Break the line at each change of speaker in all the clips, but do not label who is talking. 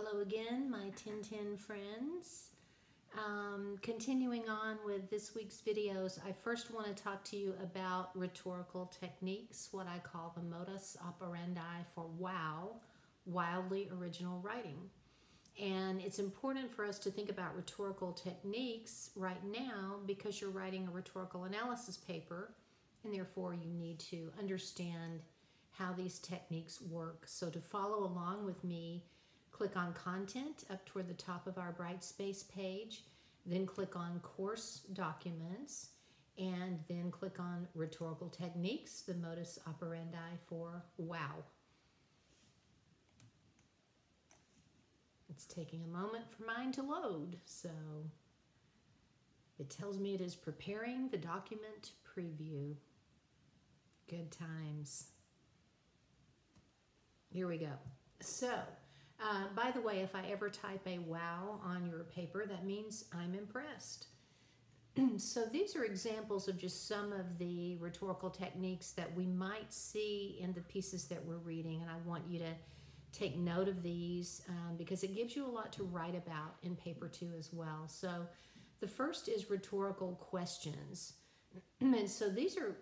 Hello again, my 1010 friends. Continuing on with this week's videos, I first want to talk to you about rhetorical techniques, what I call the modus operandi for WOW, wildly original writing. And it's important for us to think about rhetorical techniques right now because you're writing a rhetorical analysis paper, and therefore you need to understand how these techniques work. So to follow along with me, click on Content up toward the top of our Brightspace page, then click on Course Documents, and then click on Rhetorical Techniques, the modus operandi for WOW. It's taking a moment for mine to load, so it tells me it is preparing the document preview. Good times. Here we go. So, by the way, if I ever type a wow on your paper, that means I'm impressed. So these are examples of just some of the rhetorical techniques that we might see in the pieces that we're reading, and I want you to take note of these because it gives you a lot to write about in paper 2 as well. So the first is rhetorical questions. And so these are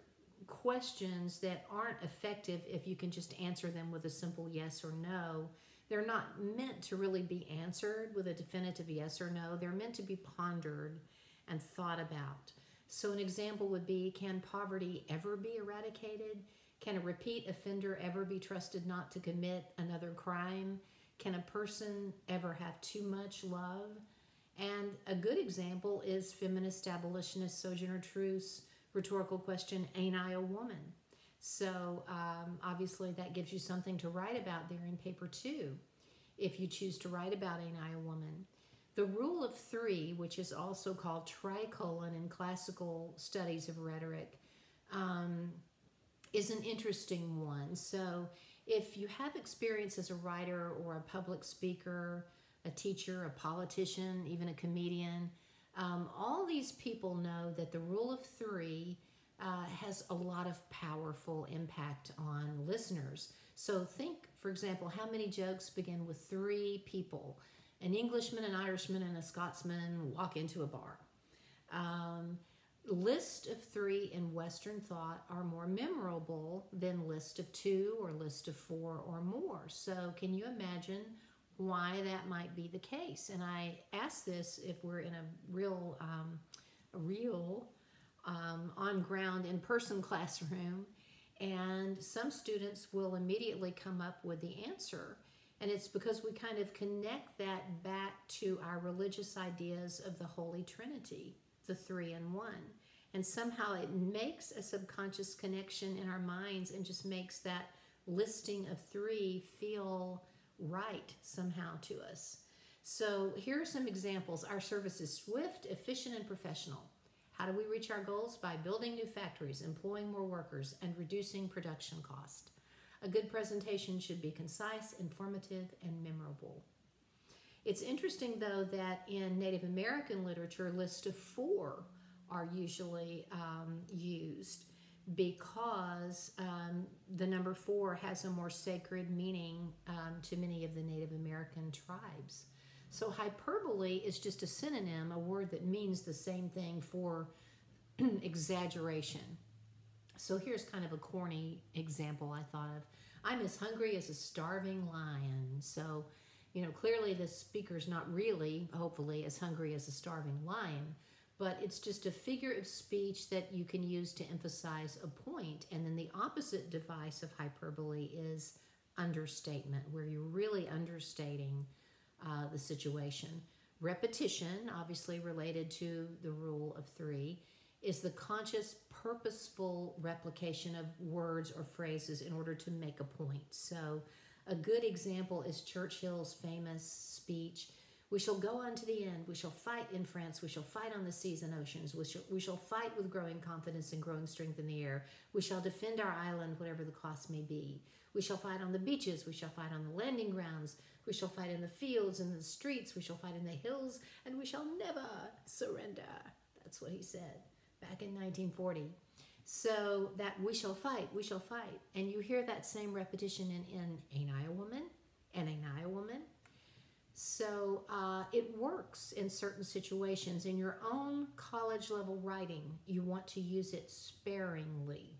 questions that aren't effective if you can just answer them with a simple yes or no. They're not meant to really be answered with a definitive yes or no. They're meant to be pondered and thought about. So an example would be, can poverty ever be eradicated? Can a repeat offender ever be trusted not to commit another crime? Can a person ever have too much love? And a good example is feminist abolitionist Sojourner Truth's rhetorical question, ain't I a woman? So obviously that gives you something to write about there in paper 2 if you choose to write about ain't I a woman. The rule of 3, which is also called tricolon in classical studies of rhetoric, is an interesting one. So if you have experience as a writer or a public speaker, a teacher, a politician, even a comedian, all these people know that the rule of 3 has a lot of powerful impact on listeners. So think, for example, how many jokes begin with 3 people? An Englishman, an Irishman, and a Scotsman walk into a bar. List of 3 in Western thought are more memorable than list of 2 or list of 4 or more. So can you imagine why that might be the case? And I ask this if we're in a real on-ground, in-person classroom, and some students will immediately come up with the answer. And it's because we kind of connect that back to our religious ideas of the Holy Trinity, the 3 in 1. And somehow it makes a subconscious connection in our minds and just makes that listing of 3 feel right somehow to us. So here are some examples. Our service is swift, efficient, and professional. How do we reach our goals? By building new factories, employing more workers, and reducing production cost. A good presentation should be concise, informative, and memorable. It's interesting, though, that in Native American literature, lists of 4 are usually used because the number 4 has a more sacred meaning to many of the Native American tribes. So hyperbole is just a synonym, a word that means the same thing for exaggeration. So here's kind of a corny example I thought of. I'm as hungry as a starving lion. So, you know, clearly the speaker's not really, hopefully, as hungry as a starving lion, but it's just a figure of speech that you can use to emphasize a point. And then the opposite device of hyperbole is understatement, where you're really understating the situation. Repetition, obviously related to the rule of 3, is the conscious, purposeful replication of words or phrases in order to make a point. So a good example is Churchill's famous speech, "We shall go on to the end. We shall fight in France. We shall fight on the seas and oceans. We shall fight with growing confidence and growing strength in the air. We shall defend our island, whatever the cost may be. We shall fight on the beaches. We shall fight on the landing grounds. We shall fight in the fields and the streets. We shall fight in the hills, and we shall never surrender." That's what he said back in 1940. So that we shall fight, and you hear that same repetition in Ain't I a Woman? And Ain't I a Woman? So it works in certain situations. In your own college level writing, you want to use it sparingly.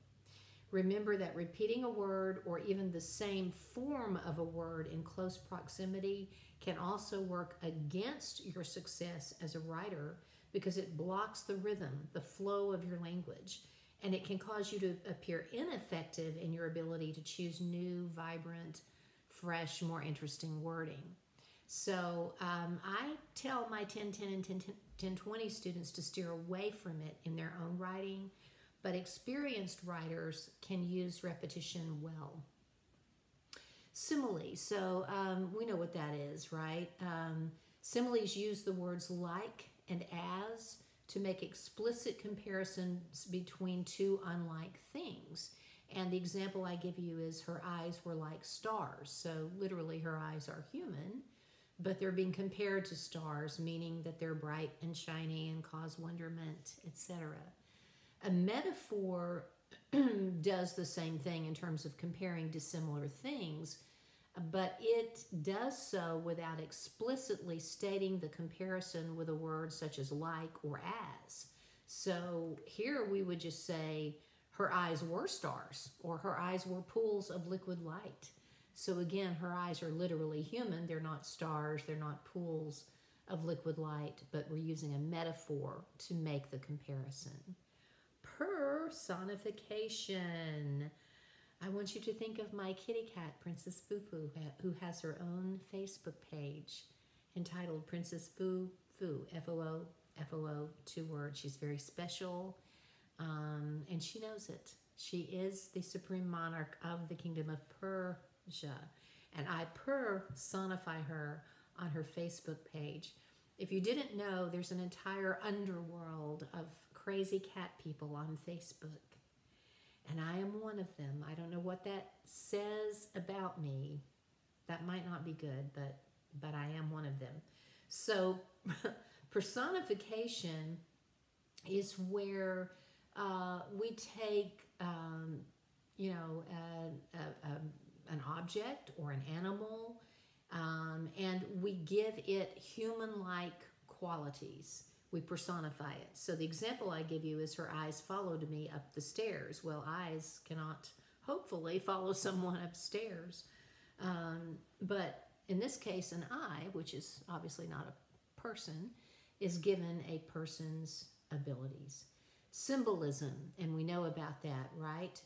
Remember that repeating a word or even the same form of a word in close proximity can also work against your success as a writer because it blocks the rhythm, the flow of your language, and it can cause you to appear ineffective in your ability to choose new, vibrant, fresh, more interesting wording. So I tell my 10-10 and 10-20 students to steer away from it in their own writing, but experienced writers can use repetition well. Simile. So we know what that is, right? Similes use the words like and as to make explicit comparisons between two unlike things. And the example I give you is her eyes were like stars. So literally her eyes are human, but they're being compared to stars, meaning that they're bright and shiny and cause wonderment, etc. A metaphor does the same thing in terms of comparing dissimilar things, but it does so without explicitly stating the comparison with a word such as like or as. So here we would just say her eyes were stars, or her eyes were pools of liquid light. So again, her eyes are literally human. They're not stars, they're not pools of liquid light, but we're using a metaphor to make the comparison. Personification. I want you to think of my kitty cat, Princess Fufu, who has her own Facebook page entitled Princess Foo Foo, F-O-O, F-O-O, 2 words. She's very special, and she knows it. She is the supreme monarch of the kingdom of Persia, and I personify her on her Facebook page. If you didn't know, there's an entire underworld of crazy cat people on Facebook, and I am one of them. I don't know what that says about me. That might not be good, but I am one of them. So personification is where we take an object or an animal, and we give it human-like qualities. We personify it. So the example I give you is her eyes followed me up the stairs. Well, eyes cannot hopefully follow someone upstairs. But in this case, an eye, which is obviously not a person, is given a person's abilities. Symbolism, and we know about that, right?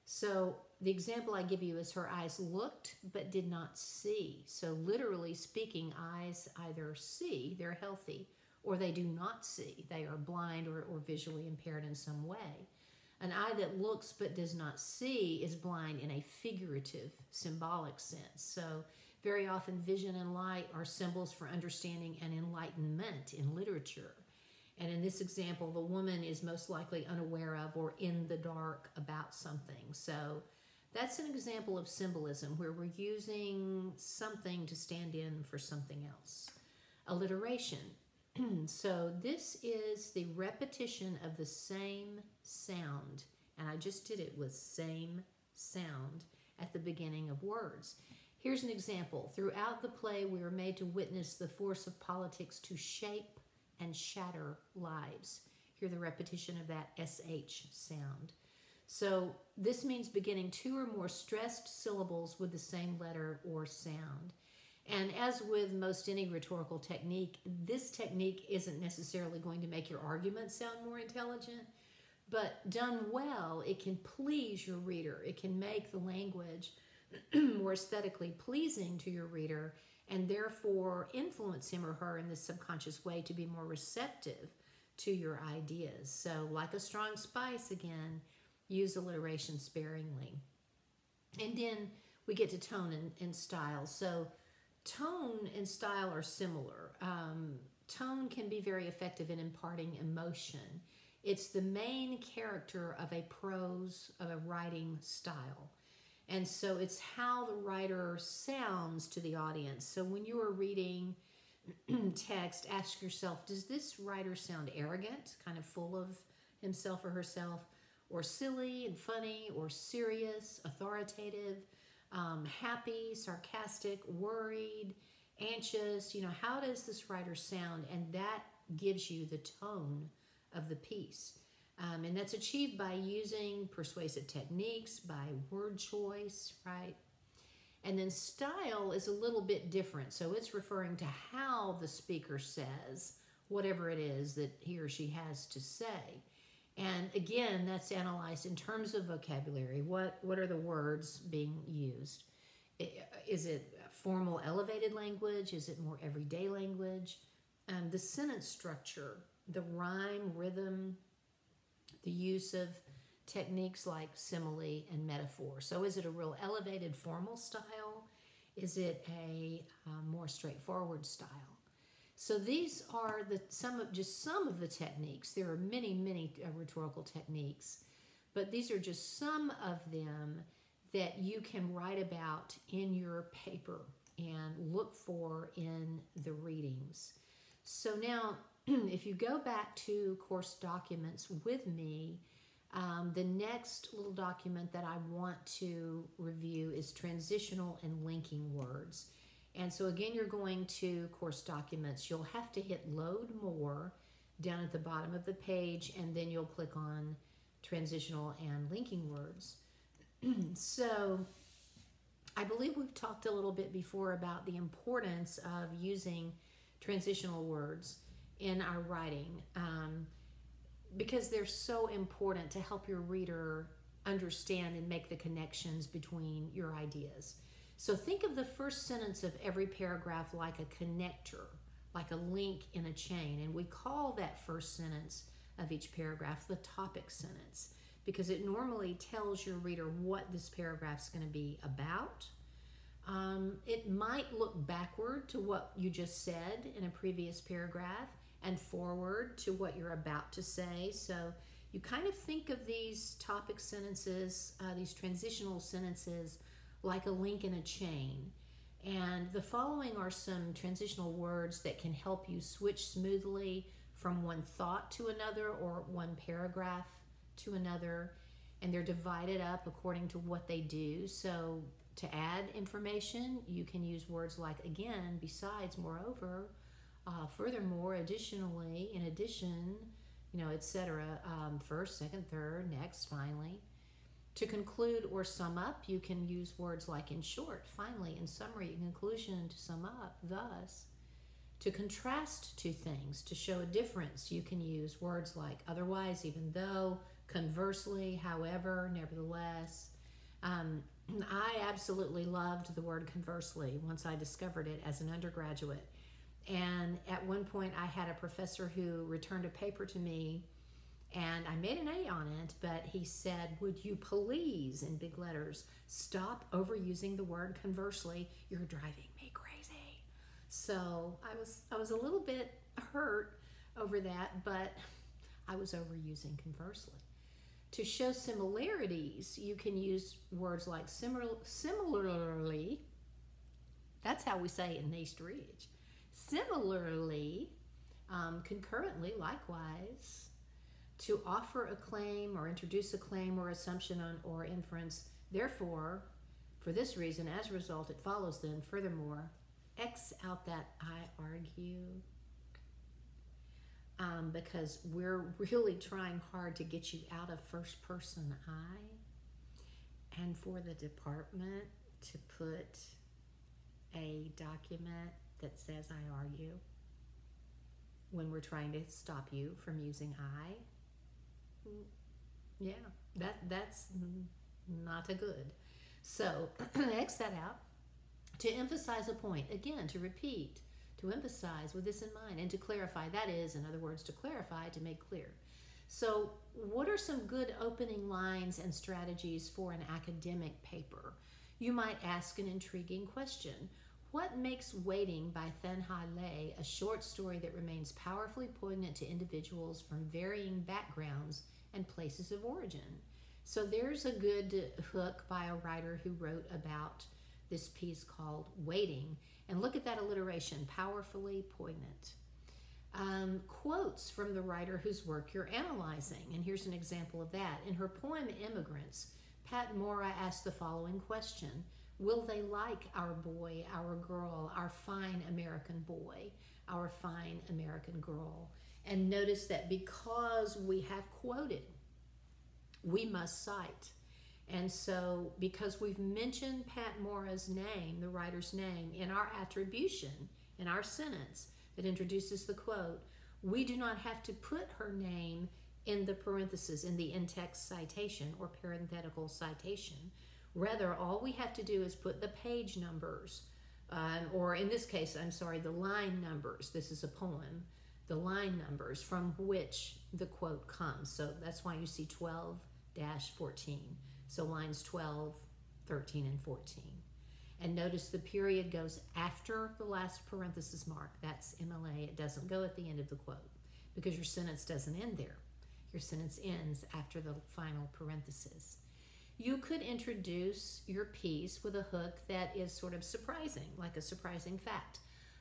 So the example I give you is her eyes looked but did not see. So literally speaking, eyes either see, they're healthy, or they do not see. They are blind or visually impaired in some way. An eye that looks but does not see is blind in a figurative, symbolic sense. So very often vision and light are symbols for understanding and enlightenment in literature. And in this example, the woman is most likely unaware of or in the dark about something. So that's an example of symbolism where we're using something to stand in for something else. Alliteration. So this is the repetition of the same sound. And I just did it with same sound at the beginning of words. Here's an example. Throughout the play, we are made to witness the force of politics to shape and shatter lives. Hear the repetition of that SH sound. So this means beginning 2 or more stressed syllables with the same letter or sound. And as with most any rhetorical technique, this technique isn't necessarily going to make your argument sound more intelligent, but done well, it can please your reader. It can make the language more aesthetically pleasing to your reader and therefore influence him or her in this subconscious way to be more receptive to your ideas. So like a strong spice, again, use alliteration sparingly. And then we get to tone and style. So tone and style are similar. Tone can be very effective in imparting emotion. It's the main character of a prose, of a writing style. And so it's how the writer sounds to the audience. So when you are reading text, ask yourself, does this writer sound arrogant, kind of full of himself or herself, or silly and funny, or serious, authoritative, happy, sarcastic, worried, anxious. How does this writer sound? And that gives you the tone of the piece. And that's achieved by using persuasive techniques, by word choice, right? And then style is a little bit different. So it's referring to how the speaker says whatever it is that he or she has to say. And again, that's analyzed in terms of vocabulary. What are the words being used? Is it formal, elevated language? Is it more everyday language? The sentence structure, the rhyme, rhythm, the use of techniques like simile and metaphor. So is it a real elevated formal style? Is it a more straightforward style? So these are some of the techniques. There are many rhetorical techniques, but these are just some of them that you can write about in your paper and look for in the readings. So now, if you go back to course documents with me, the next little document that I want to review is transitional and linking words. And so again, you're going to course documents. You'll have to hit load more down at the bottom of the page, and then you'll click on transitional and linking words. So I believe we've talked a little bit before about the importance of using transitional words in our writing, because they're so important to help your reader understand and make the connections between your ideas. So think of the first sentence of every paragraph like a connector, like a link in a chain. And we call that first sentence of each paragraph the topic sentence, because it normally tells your reader what this paragraph is going to be about. It might look backward to what you just said in a previous paragraph and forward to what you're about to say. So you kind of think of these topic sentences, these transitional sentences, like a link in a chain. And the following are some transitional words that can help you switch smoothly from one thought to another or one paragraph to another. And they're divided up according to what they do. So to add information, you can use words like again, besides, moreover, furthermore, additionally, in addition, etc. First, second, third, next, finally. To conclude or sum up, you can use words like in short, finally, in summary, in conclusion, to sum up, thus. To contrast two things, to show a difference, you can use words like otherwise, even though, conversely, however, nevertheless. I absolutely loved the word conversely once I discovered it as an undergraduate. And at one point I had a professor who returned a paper to me, and I made an A on it, but he said, would you please, in big letters, stop overusing the word conversely? You're driving me crazy. So I was a little bit hurt over that, but I was overusing conversely. To show similarities, you can use words like similarly. That's how we say it in East Ridge. Similarly, concurrently, likewise. To offer a claim or introduce a claim or assumption or inference. Therefore, for this reason, as a result, it follows then, furthermore, X out that I argue. Because we're really trying hard to get you out of first person I, and for the department to put a document that says I argue when we're trying to stop you from using I. Yeah, that's not a good. So X that out. To emphasize a point, again, to repeat, to emphasize with this in mind, and to clarify. That is, in other words, to clarify, to make clear. So what are some good opening lines and strategies for an academic paper? You might ask an intriguing question. What makes Waiting by Thanhai Lei a short story that remains powerfully poignant to individuals from varying backgrounds and places of origin? So there's a good hook by a writer who wrote about this piece called Waiting. And look at that alliteration, powerfully poignant. Quotes from the writer whose work you're analyzing. And here's an example of that. In her poem Immigrants, Pat Mora asked the following question. Will they like our boy, our girl, our fine American boy, our fine American girl? And notice that because we have quoted, we must cite. And so because we've mentioned Pat Mora's name, the writer's name, in our attribution, in our sentence that introduces the quote, we do not have to put her name in the parentheses, in the in-text citation or parenthetical citation. Rather, all we have to do is put the page numbers, or in this case, I'm sorry, the line numbers. This is a poem. The line numbers from which the quote comes. So that's why you see 12-14. So lines 12, 13, and 14. And notice the period goes after the last parenthesis mark. That's MLA. It doesn't go at the end of the quote because your sentence doesn't end there. Your sentence ends after the final parenthesis. You could introduce your piece with a hook that is sort of surprising, like a surprising fact.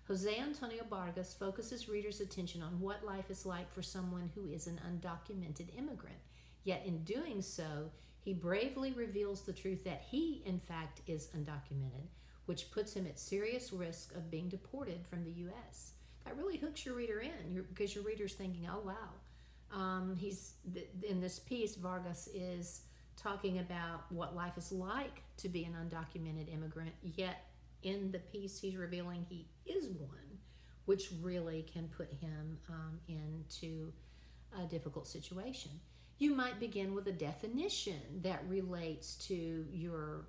Jose Antonio Vargas focuses readers' attention on what life is like for someone who is an undocumented immigrant. Yet in doing so, he bravely reveals the truth that he, in fact, is undocumented, which puts him at serious risk of being deported from the U.S. That really hooks your reader in because your reader's thinking, oh, wow. In this piece, Vargas is talking about what life is like to be an undocumented immigrant, yet in the piece he's revealing he is one, which really can put him into a difficult situation. You might begin with a definition that relates to your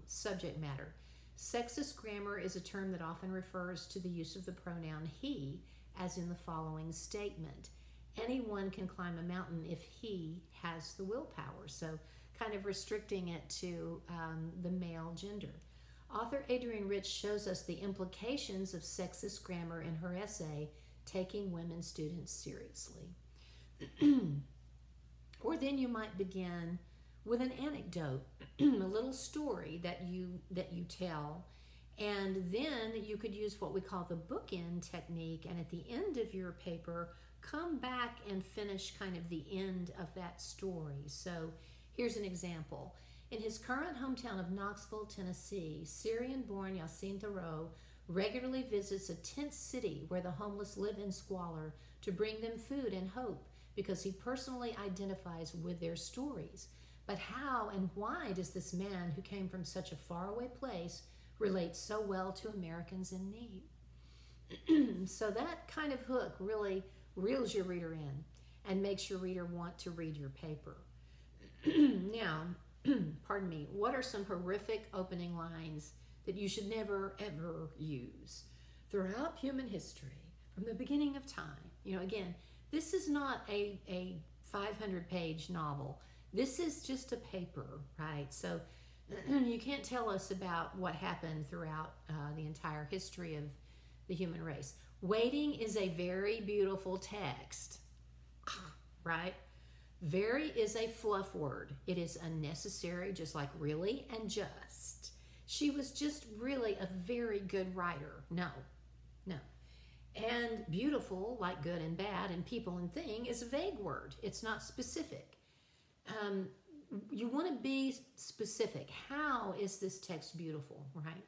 subject matter. Sexist grammar is a term that often refers to the use of the pronoun he, as in the following statement. Anyone can climb a mountain if he has the willpower. So kind of restricting it to the male gender. Author Adrienne Rich shows us the implications of sexist grammar in her essay, Taking Women Students Seriously. Or then you might begin with an anecdote, a little story that you tell, and then you could use what we call the bookend technique, and at the end of your paper, come back and finish kind of the end of that story. So here's an example. In his current hometown of Knoxville, Tennessee, Syrian-born Yassine Thoreau regularly visits a tent city where the homeless live in squalor to bring them food and hope because he personally identifies with their stories. But how and why does this man who came from such a faraway place relate so well to Americans in need? So that kind of hook really reels your reader in and makes your reader want to read your paper. Now, pardon me, what are some horrific opening lines that you should never, ever use? Throughout human history, from the beginning of time, again, this is not a 500-page novel. This is just a paper, right? So you can't tell us about what happened throughout the entire history of the human race. Waiting is a very beautiful text, right? Very is a fluff word. It is unnecessary, just like really and just. She was just really a very good writer. No. And beautiful, like good and bad, and people and thing, is a vague word. It's not specific. You want to be specific. How is this text beautiful, right?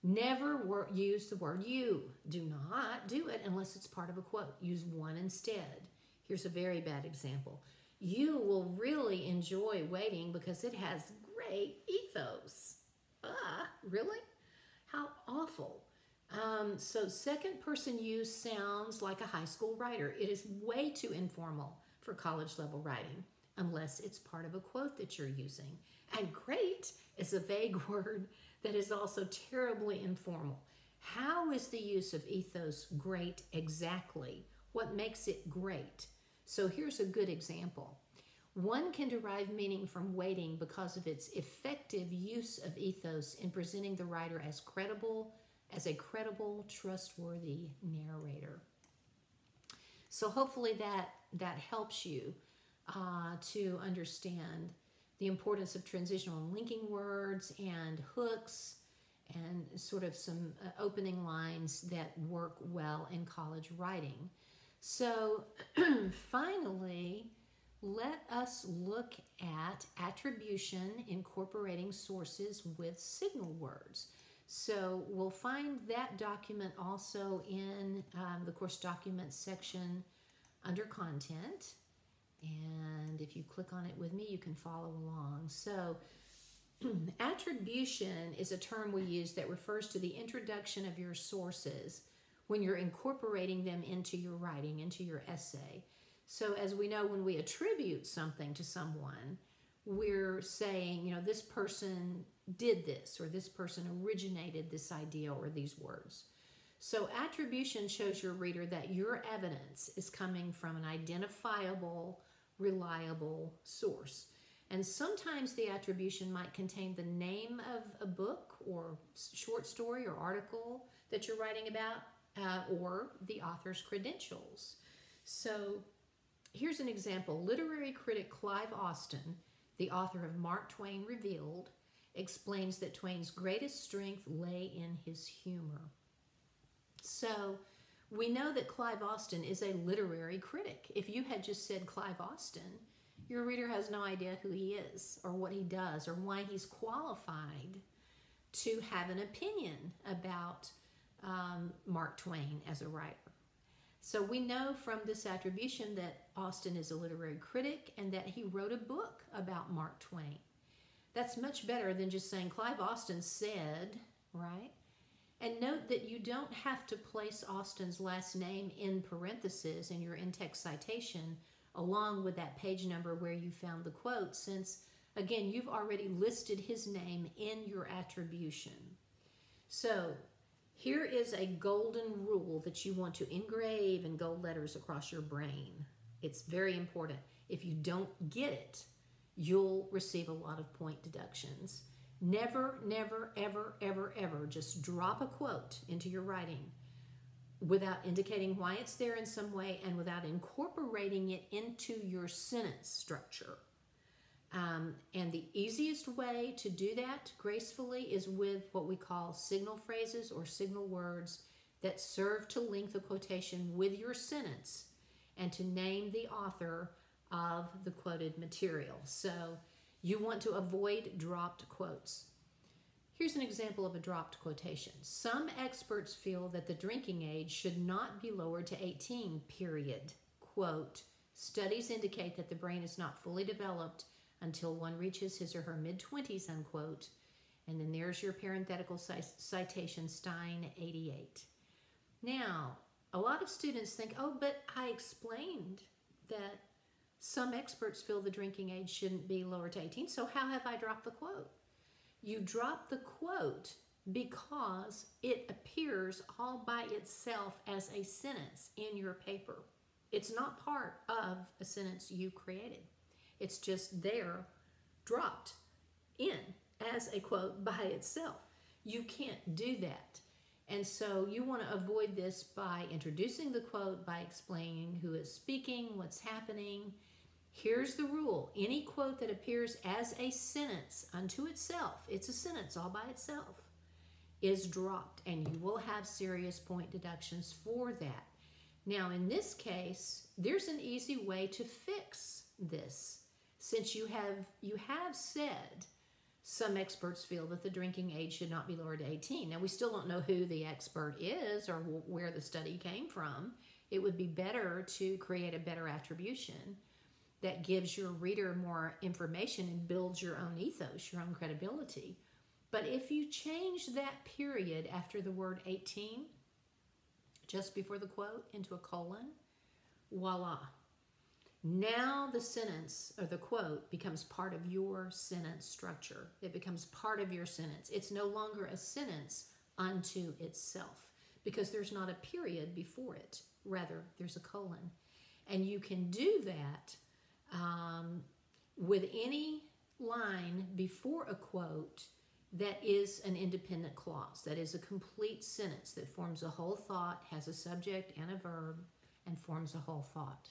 Never use the word you. Do not do it unless it's part of a quote. Use one instead. Here's a very bad example. You will really enjoy waiting because it has great ethos. Really? How awful. So second person use sounds like a high school writer. It is way too informal for college level writing unless it's part of a quote that you're using. And great is a vague word that is also terribly informal. How is the use of ethos great exactly? What makes it great? So here's a good example. One can derive meaning from waiting because of its effective use of ethos in presenting the writer as a credible, trustworthy narrator. So hopefully that helps you to understand the importance of transitional and linking words and hooks and sort of some opening lines that work well in college writing. So finally, let us look at attribution incorporating sources with signal words. So we'll find that document also in the course documents section under content. And if you click on it with me, you can follow along. So attribution is a term we use that refers to the introduction of your sources when you're incorporating them into your writing, into your essay. So as we know, when we attribute something to someone, we're saying, you know, this person did this, or this person originated this idea or these words. So attribution shows your reader that your evidence is coming from an identifiable, reliable source. And sometimes the attribution might contain the name of a book or short story or article that you're writing about, or the author's credentials. So here's an example. Literary critic Clive Austin, the author of Mark Twain Revealed, explains that Twain's greatest strength lay in his humor. So we know that Clive Austin is a literary critic. If you had just said Clive Austin, your reader has no idea who he is or what he does or why he's qualified to have an opinion about Mark Twain as a writer. So we know from this attribution that Austin is a literary critic and that he wrote a book about Mark Twain. That's much better than just saying Clive Austin said, right? And note that you don't have to place Austin's last name in parentheses in your in-text citation along with that page number where you found the quote, since, again, you've already listed his name in your attribution. So here is a golden rule that you want to engrave in gold letters across your brain. It's very important. If you don't get it, you'll receive a lot of point deductions. Never, never, ever, ever, ever just drop a quote into your writing without indicating why it's there in some way and without incorporating it into your sentence structure. And the easiest way to do that gracefully is with what we call signal phrases or signal words that serve to link the quotation with your sentence and to name the author of the quoted material. So you want to avoid dropped quotes. Here's an example of a dropped quotation. Some experts feel that the drinking age should not be lowered to 18, period. Quote, studies indicate that the brain is not fully developed until one reaches his or her mid-20s, unquote. And then there's your parenthetical citation, Stein 88. Now, a lot of students think, oh, but I explained that some experts feel the drinking age shouldn't be lowered to 18, so how have I dropped the quote? You drop the quote because it appears all by itself as a sentence in your paper. It's not part of a sentence you created. It's just there, dropped in as a quote by itself. You can't do that. And so you want to avoid this by introducing the quote, by explaining who is speaking, what's happening. Here's the rule. Any quote that appears as a sentence unto itself, it's a sentence all by itself, is dropped, and you will have serious point deductions for that. Now, in this case, there's an easy way to fix this. Since you have said some experts feel that the drinking age should not be lowered to 18. Now, we still don't know who the expert is or where the study came from. It would be better to create a better attribution that gives your reader more information and builds your own ethos, your own credibility. But if you change that period after the word 18, just before the quote, into a colon, voila. Now the sentence or the quote becomes part of your sentence structure. It becomes part of your sentence. It's no longer a sentence unto itself because there's not a period before it. Rather, there's a colon. And you can do that with any line before a quote that is an independent clause, that is a complete sentence that forms a whole thought, has a subject and a verb, and forms a whole thought.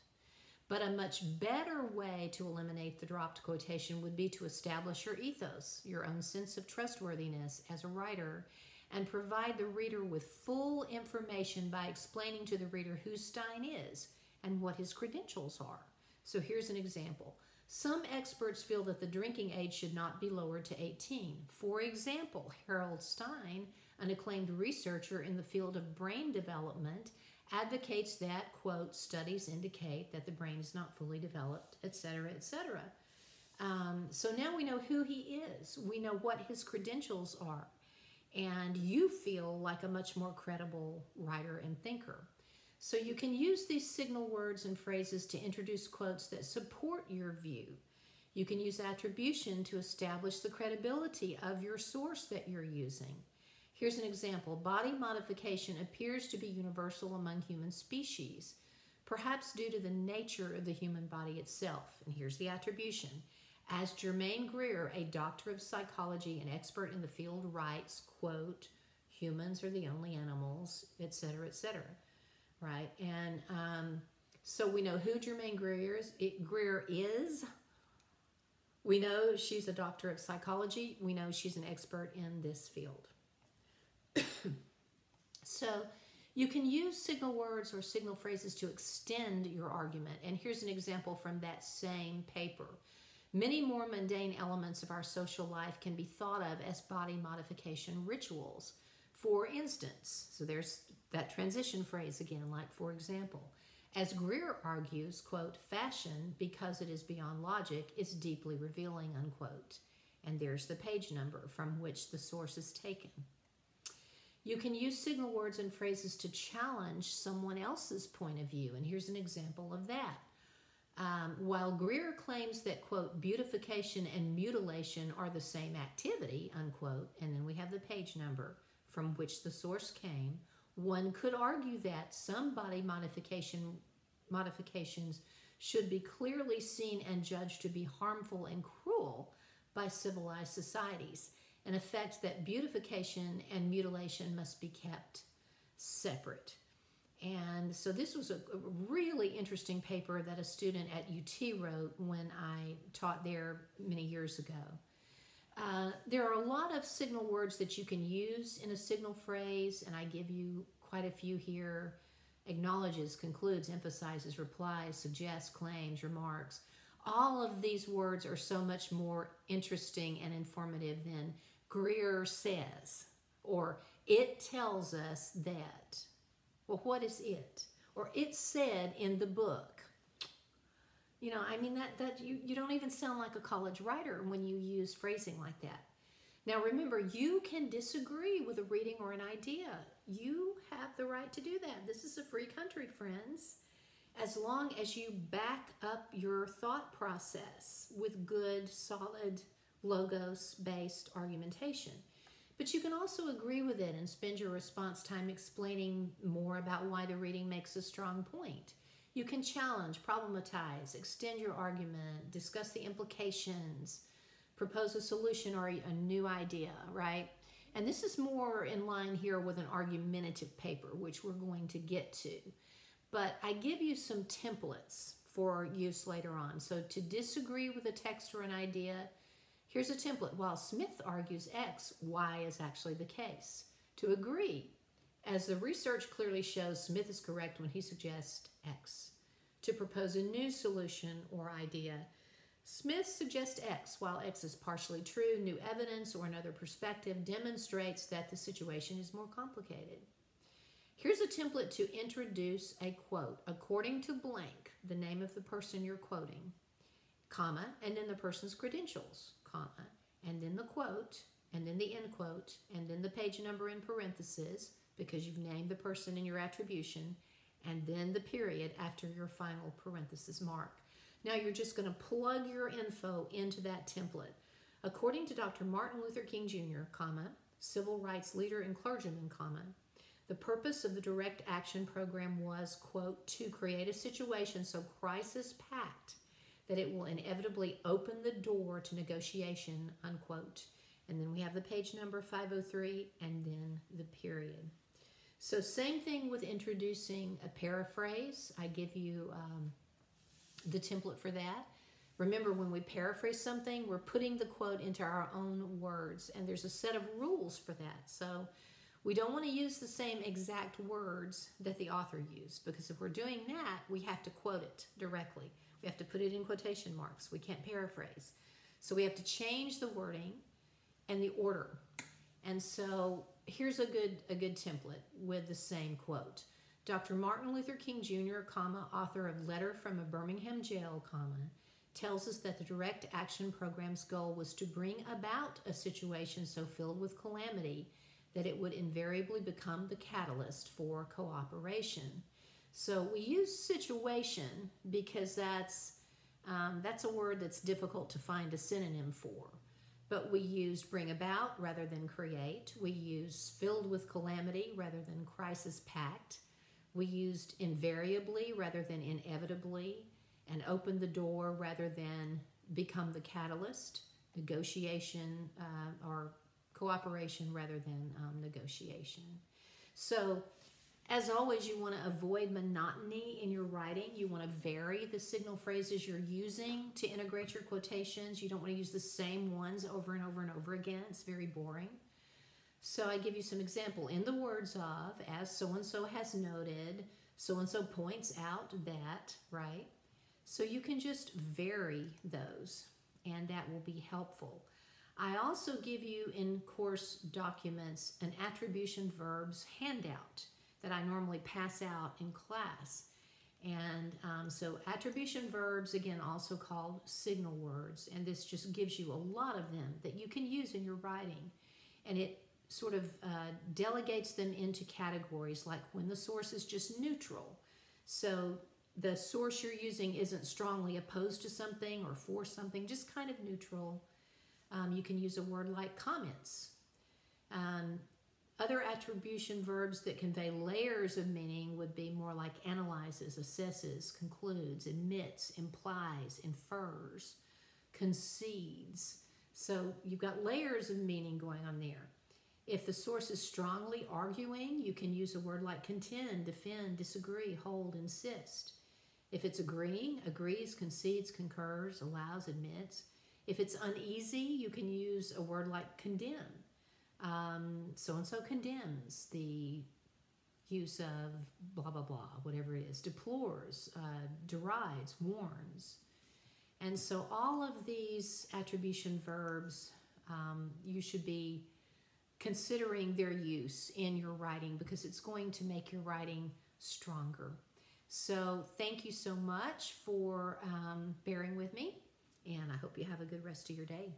But a much better way to eliminate the dropped quotation would be to establish your ethos, your own sense of trustworthiness as a writer, and provide the reader with full information by explaining to the reader who Stein is and what his credentials are. So here's an example. Some experts feel that the drinking age should not be lowered to 18. For example, Harold Stein, an acclaimed researcher in the field of brain development, advocates that, quote, studies indicate that the brain is not fully developed, etc., etc. So now we know who he is. We know what his credentials are. And you feel like a much more credible writer and thinker. So you can use these signal words and phrases to introduce quotes that support your view. You can use attribution to establish the credibility of your source that you're using. Here's an example. Body modification appears to be universal among human species, perhaps due to the nature of the human body itself. And here's the attribution. As Germaine Greer, a doctor of psychology and expert in the field, writes, quote, humans are the only animals, etc., etc., right? And so we know who Germaine Greer is. We know she's a doctor of psychology. We know she's an expert in this field. So you can use signal words or signal phrases to extend your argument. And here's an example from that same paper. Many more mundane elements of our social life can be thought of as body modification rituals. For instance, so there's that transition phrase again, like for example. As Greer argues, quote, fashion, because it is beyond logic, is deeply revealing, unquote. And there's the page number from which the source is taken. You can use signal words and phrases to challenge someone else's point of view. And here's an example of that. While Greer claims that, quote, beautification and mutilation are the same activity, unquote, and then we have the page number from which the source came, one could argue that some body modifications should be clearly seen and judged to be harmful and cruel by civilized societies, an effect that beautification and mutilation must be kept separate. And so this was a really interesting paper that a student at UT wrote when I taught there many years ago. There are a lot of signal words that you can use in a signal phrase, and I give you quite a few here. Acknowledges, concludes, emphasizes, replies, suggests, claims, remarks. All of these words are so much more interesting and informative than Greer says, or it tells us that. Well, what is it? Or it said in the book. You know, I mean, that you don't even sound like a college writer when you use phrasing like that. Now, remember, you can disagree with a reading or an idea. You have the right to do that. This is a free country, friends, as long as you back up your thought process with good, solid, logos-based argumentation. But you can also agree with it and spend your response time explaining more about why the reading makes a strong point. You can challenge, problematize, extend your argument, discuss the implications, propose a solution or a new idea, right? And this is more in line here with an argumentative paper, which we're going to get to. But I give you some templates for use later on. So to disagree with a text or an idea, here's a template. While Smith argues X, Y is actually the case. To agree, as the research clearly shows, Smith is correct when he suggests X. To propose a new solution or idea, Smith suggests X. While X is partially true, new evidence or another perspective demonstrates that the situation is more complicated. Here's a template to introduce a quote. According to blank, the name of the person you're quoting, comma, and then the person's credentials, comma, and then the quote, and then the end quote, and then the page number in parentheses, because you've named the person in your attribution, and then the period after your final parenthesis mark. Now you're just going to plug your info into that template. According to Dr. Martin Luther King Jr., comma, civil rights leader and clergyman, comma, the purpose of the direct action program was, quote, to create a situation so crisis-packed that it will inevitably open the door to negotiation, unquote. And then we have the page number 503 and then the period. So same thing with introducing a paraphrase. I give you the template for that. Remember, when we paraphrase something, we're putting the quote into our own words, and there's a set of rules for that. So we don't want to use the same exact words that the author used, because if we're doing that, we have to quote it directly. We We have to put it in quotation marks. We can't paraphrase. So we have to change the wording and the order. And so here's a good template with the same quote. Dr. Martin Luther King Jr., author of Letter from a Birmingham Jail, tells us that the direct action program's goal was to bring about a situation so filled with calamity that it would invariably become the catalyst for cooperation. So we use situation because that's a word that's difficult to find a synonym for. But we use bring about rather than create. We use filled with calamity rather than crisis packed. We used invariably rather than inevitably, and open the door rather than become the catalyst. Negotiation or cooperation rather than negotiation. So as always, you want to avoid monotony in your writing. You want to vary the signal phrases you're using to integrate your quotations. You don't want to use the same ones over and over and over again. It's very boring. So I give you some example. In the words of, as so-and-so has noted, so-and-so points out that, right? So you can just vary those, and that will be helpful. I also give you in course documents an attribution verbs handout that I normally pass out in class. And so attribution verbs, again, also called signal words, and this just gives you a lot of them that you can use in your writing. And it sort of delegates them into categories, like when the source is just neutral. So the source you're using isn't strongly opposed to something or for something, just kind of neutral. You can use a word like comments. Other attribution verbs that convey layers of meaning would be more like analyzes, assesses, concludes, admits, implies, infers, concedes. So you've got layers of meaning going on there. If the source is strongly arguing, you can use a word like contend, defend, disagree, hold, insist. If it's agreeing, agrees, concedes, concurs, allows, admits. If it's uneasy, you can use a word like condemn. So-and-so condemns the use of blah, blah, blah, whatever it is, deplores, derides, warns. And so all of these attribution verbs, you should be considering their use in your writing because it's going to make your writing stronger. So thank you so much for bearing with me, and I hope you have a good rest of your day.